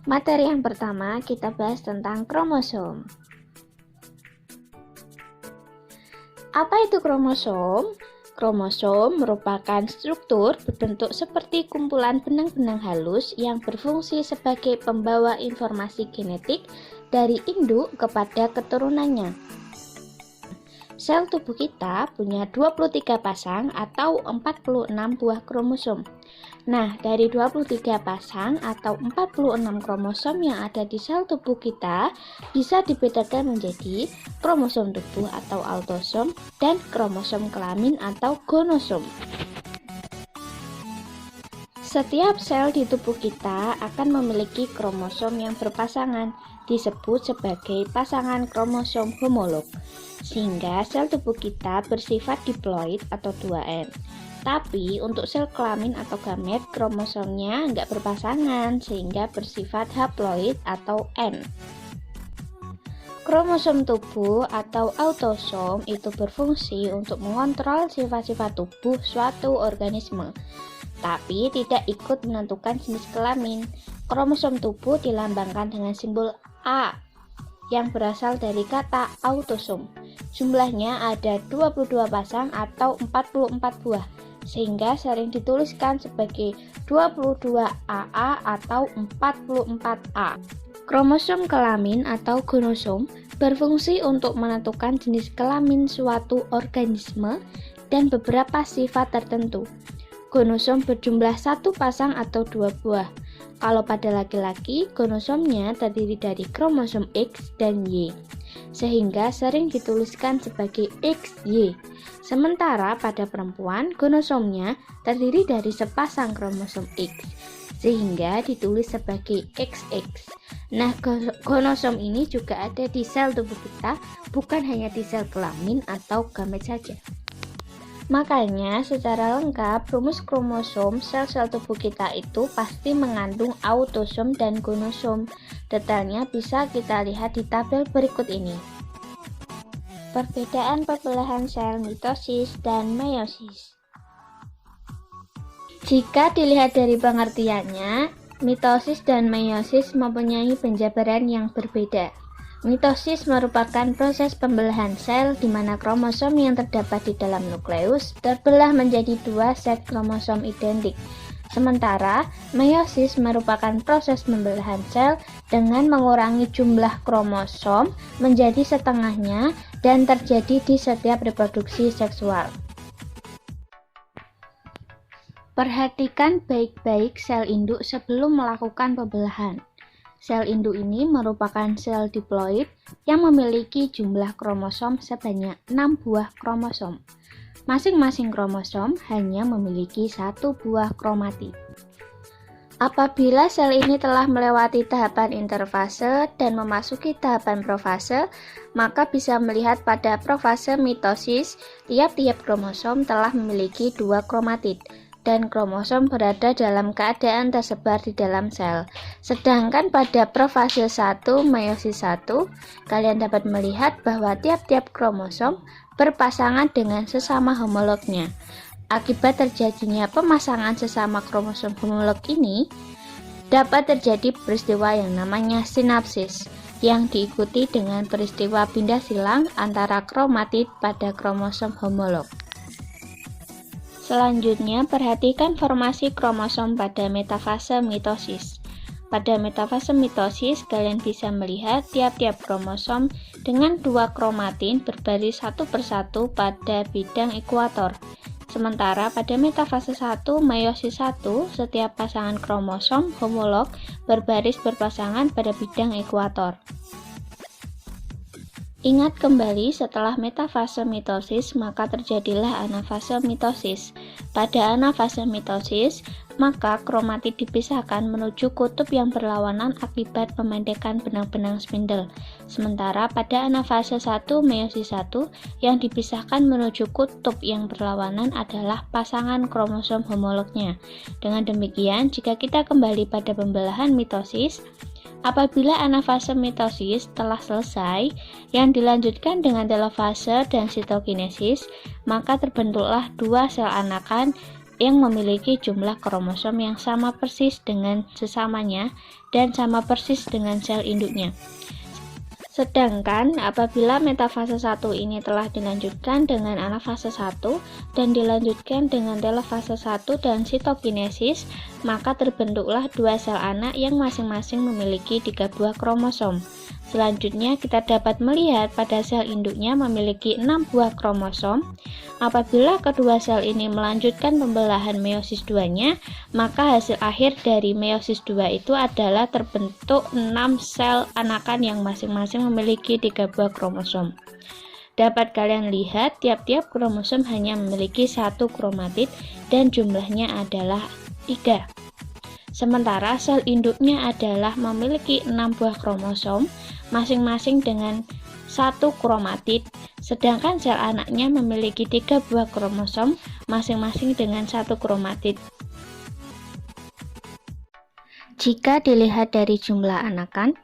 Materi yang pertama kita bahas tentang kromosom. Apa itu kromosom? Kromosom merupakan struktur berbentuk seperti kumpulan benang-benang halus yang berfungsi sebagai pembawa informasi genetik dari induk kepada keturunannya. Sel tubuh kita punya 23 pasang atau 46 buah kromosom. Nah, dari 23 pasang atau 46 kromosom yang ada di sel tubuh kita bisa dibedakan menjadi kromosom tubuh atau autosom dan kromosom kelamin atau gonosom. Setiap sel di tubuh kita akan memiliki kromosom yang berpasangan, disebut sebagai pasangan kromosom homolog, sehingga sel tubuh kita bersifat diploid atau 2N. Tapi untuk sel kelamin atau gamet, kromosomnya nggak berpasangan, sehingga bersifat haploid atau N. Kromosom tubuh atau autosom itu berfungsi untuk mengontrol sifat-sifat tubuh suatu organisme, tapi tidak ikut menentukan jenis kelamin. Kromosom tubuh dilambangkan dengan simbol A yang berasal dari kata autosom. Jumlahnya ada 22 pasang atau 44 buah, sehingga sering dituliskan sebagai 22AA atau 44A. Kromosom kelamin atau gonosom berfungsi untuk menentukan jenis kelamin suatu organisme dan beberapa sifat tertentu. Gonosom berjumlah 1 pasang atau 2 buah. Kalau pada laki-laki, gonosomnya terdiri dari kromosom X dan Y, sehingga sering dituliskan sebagai XY. Sementara pada perempuan, gonosomnya terdiri dari sepasang kromosom X, sehingga ditulis sebagai XX. Nah, gonosom ini juga ada di sel tubuh kita, bukan hanya di sel kelamin atau gamet saja. Makanya, secara lengkap, rumus kromosom sel-sel tubuh kita itu pasti mengandung autosom dan gonosom. Detailnya bisa kita lihat di tabel berikut ini. Perbedaan pembelahan sel mitosis dan meiosis. Jika dilihat dari pengertiannya, mitosis dan meiosis mempunyai penjabaran yang berbeda. Mitosis merupakan proses pembelahan sel di mana kromosom yang terdapat di dalam nukleus terbelah menjadi 2 set kromosom identik. Sementara, meiosis merupakan proses pembelahan sel dengan mengurangi jumlah kromosom menjadi setengahnya dan terjadi di setiap reproduksi seksual. Perhatikan baik-baik sel induk sebelum melakukan pembelahan. Sel induk ini merupakan sel diploid yang memiliki jumlah kromosom sebanyak 6 buah kromosom. Masing-masing kromosom hanya memiliki 1 buah kromatid. Apabila sel ini telah melewati tahapan interfase dan memasuki tahapan profase, maka bisa melihat pada profase mitosis, tiap-tiap kromosom telah memiliki 2 kromatid, dan kromosom berada dalam keadaan tersebar di dalam sel. Sedangkan pada profase 1, meiosis 1, kalian dapat melihat bahwa tiap-tiap kromosom berpasangan dengan sesama homolognya. Akibat terjadinya pemasangan sesama kromosom homolog ini, dapat terjadi peristiwa yang namanya sinapsis, yang diikuti dengan peristiwa pindah silang antara kromatid pada kromosom homolog. Selanjutnya, perhatikan formasi kromosom pada metafase mitosis. Pada metafase mitosis, kalian bisa melihat tiap-tiap kromosom dengan 2 kromatin berbaris satu persatu pada bidang ekuator. Sementara pada metafase 1, meiosis 1, setiap pasangan kromosom homolog berbaris berpasangan pada bidang ekuator. Ingat kembali, setelah metafase mitosis, maka terjadilah anafase mitosis. Pada anafase mitosis, maka kromatid dipisahkan menuju kutub yang berlawanan akibat pemendekan benang-benang spindle. Sementara pada anafase 1, meiosis 1, yang dipisahkan menuju kutub yang berlawanan adalah pasangan kromosom homolognya. Dengan demikian, jika kita kembali pada pembelahan mitosis, apabila anafase mitosis telah selesai, yang dilanjutkan dengan telofase dan sitokinesis, maka terbentuklah 2 sel anakan yang memiliki jumlah kromosom yang sama persis dengan sesamanya dan sama persis dengan sel induknya. Sedangkan apabila metafase 1 ini telah dilanjutkan dengan anafase 1 dan dilanjutkan dengan telofase 1 dan sitokinesis, maka terbentuklah dua sel anak yang masing-masing memiliki 3 buah kromosom. Selanjutnya kita dapat melihat pada sel induknya memiliki 6 buah kromosom. Apabila kedua sel ini melanjutkan pembelahan meiosis 2-nya, maka hasil akhir dari meiosis 2 itu adalah terbentuk 6 sel anakan yang masing-masing memiliki 3 buah kromosom. Dapat kalian lihat tiap-tiap kromosom hanya memiliki 1 kromatid dan jumlahnya adalah 3. Sementara sel induknya adalah memiliki 6 buah kromosom masing-masing dengan 1 kromatid, sedangkan sel anaknya memiliki 3 buah kromosom masing-masing dengan 1 kromatid. Jika dilihat dari jumlah anakan,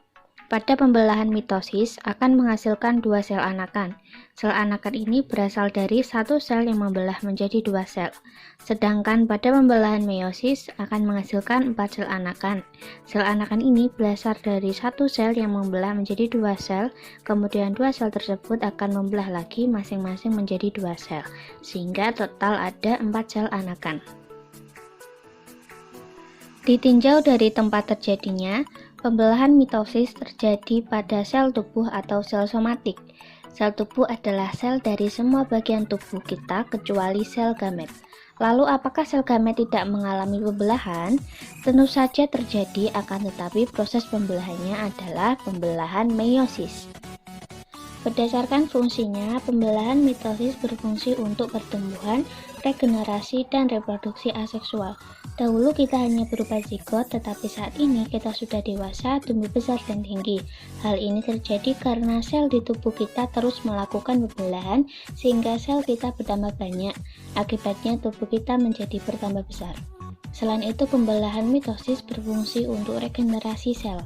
pada pembelahan mitosis akan menghasilkan 2 sel anakan. Sel anakan ini berasal dari 1 sel yang membelah menjadi 2 sel. Sedangkan pada pembelahan meiosis akan menghasilkan 4 sel anakan. Sel anakan ini berasal dari 1 sel yang membelah menjadi 2 sel, kemudian 2 sel tersebut akan membelah lagi masing-masing menjadi 2 sel, sehingga total ada 4 sel anakan. Ditinjau dari tempat terjadinya, pembelahan mitosis terjadi pada sel tubuh atau sel somatik. Sel tubuh adalah sel dari semua bagian tubuh kita kecuali sel gamet. Lalu apakah sel gamet tidak mengalami pembelahan? Tentu saja terjadi, akan tetapi proses pembelahannya adalah pembelahan meiosis. Berdasarkan fungsinya, pembelahan mitosis berfungsi untuk pertumbuhan, regenerasi, dan reproduksi aseksual. Dahulu kita hanya berupa zigot, tetapi saat ini kita sudah dewasa, tumbuh besar dan tinggi. Hal ini terjadi karena sel di tubuh kita terus melakukan pembelahan sehingga sel kita bertambah banyak. Akibatnya tubuh kita menjadi bertambah besar. Selain itu, pembelahan mitosis berfungsi untuk regenerasi sel.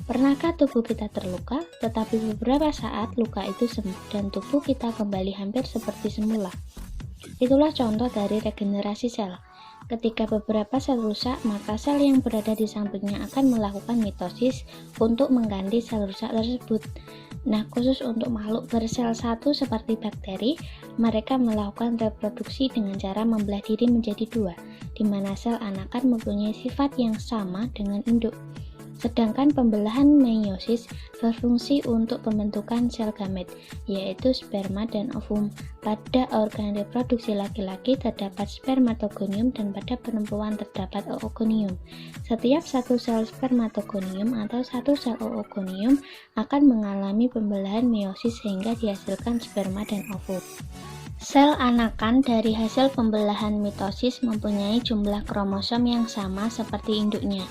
Pernahkah tubuh kita terluka, tetapi beberapa saat luka itu sembuh dan tubuh kita kembali hampir seperti semula? Itulah contoh dari regenerasi sel. Ketika beberapa sel rusak, maka sel yang berada di sampingnya akan melakukan mitosis untuk mengganti sel rusak tersebut. Nah, khusus untuk makhluk bersel satu seperti bakteri, mereka melakukan reproduksi dengan cara membelah diri menjadi 2, di mana sel anakan mempunyai sifat yang sama dengan induk. Sedangkan pembelahan meiosis berfungsi untuk pembentukan sel gamet, yaitu sperma dan ovum. Pada organ reproduksi laki-laki terdapat spermatogonium dan pada perempuan terdapat oogonium. Setiap satu sel spermatogonium atau satu sel oogonium akan mengalami pembelahan meiosis sehingga dihasilkan sperma dan ovum. Sel anakan dari hasil pembelahan mitosis mempunyai jumlah kromosom yang sama seperti induknya.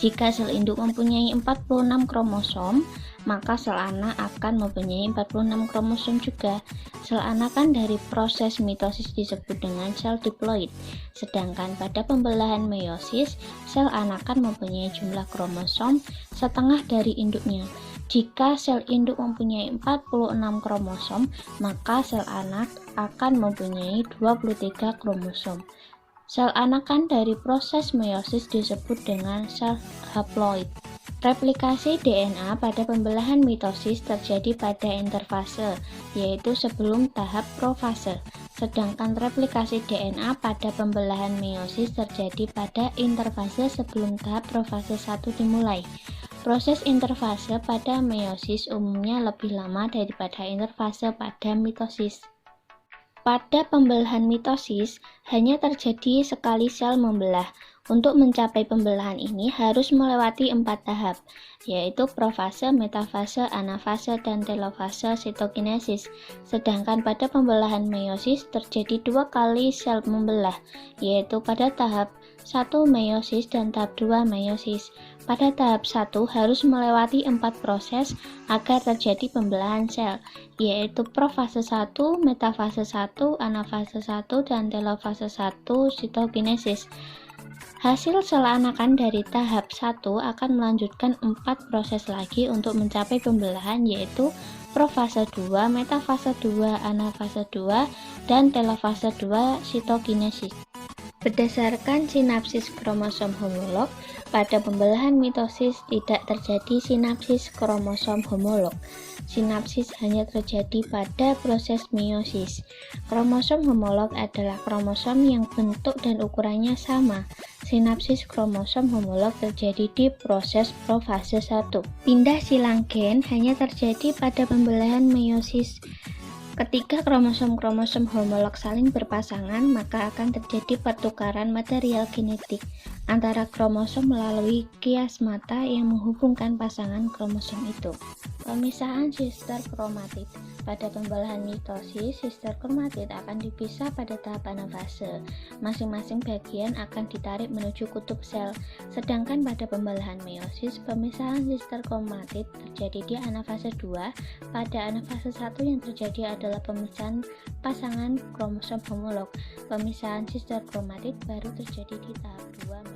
Jika sel induk mempunyai 46 kromosom, maka sel anak akan mempunyai 46 kromosom juga. Sel anakan dari proses mitosis disebut dengan sel diploid. Sedangkan pada pembelahan meiosis, sel anakan mempunyai jumlah kromosom setengah dari induknya. Jika sel induk mempunyai 46 kromosom, maka sel anak akan mempunyai 23 kromosom. Sel anakan dari proses meiosis disebut dengan sel haploid. Replikasi DNA pada pembelahan mitosis terjadi pada interfase, yaitu sebelum tahap profase. Sedangkan replikasi DNA pada pembelahan meiosis terjadi pada interfase sebelum tahap profase 1 dimulai. Proses interfase pada meiosis umumnya lebih lama daripada interfase pada mitosis. Pada pembelahan mitosis, hanya terjadi sekali sel membelah. Untuk mencapai pembelahan ini harus melewati 4 tahap, yaitu profase, metafase, anafase, dan telofase sitokinesis. Sedangkan pada pembelahan meiosis terjadi 2 kali sel membelah, yaitu pada tahap 1 meiosis dan tahap 2 meiosis. Pada tahap 1 harus melewati 4 proses agar terjadi pembelahan sel, yaitu profase 1, metafase 1, anafase 1, dan telofase 1 sitokinesis. Hasil sel anakan dari tahap 1 akan melanjutkan 4 proses lagi untuk mencapai pembelahan, yaitu profase 2, metafase 2, anafase 2, dan telofase 2 sitokinesis. Berdasarkan sinapsis kromosom homolog, pada pembelahan mitosis tidak terjadi sinapsis kromosom homolog. Sinapsis hanya terjadi pada proses meiosis. Kromosom homolog adalah kromosom yang bentuk dan ukurannya sama. Sinapsis kromosom homolog terjadi di proses profase 1. Pindah silang gen hanya terjadi pada pembelahan meiosis. Ketika kromosom-kromosom homolog saling berpasangan, maka akan terjadi pertukaran material genetik antara kromosom melalui kiasmata yang menghubungkan pasangan kromosom itu. Pemisahan sister kromatid. Pada pembelahan mitosis, sister kromatid akan dipisah pada tahap anafase. Masing-masing bagian akan ditarik menuju kutub sel. Sedangkan pada pembelahan meiosis, pemisahan sister kromatid terjadi di anafase 2. Pada anafase 1 yang terjadi adalah pemisahan pasangan kromosom homolog. Pemisahan sister kromatid baru terjadi di tahap 2.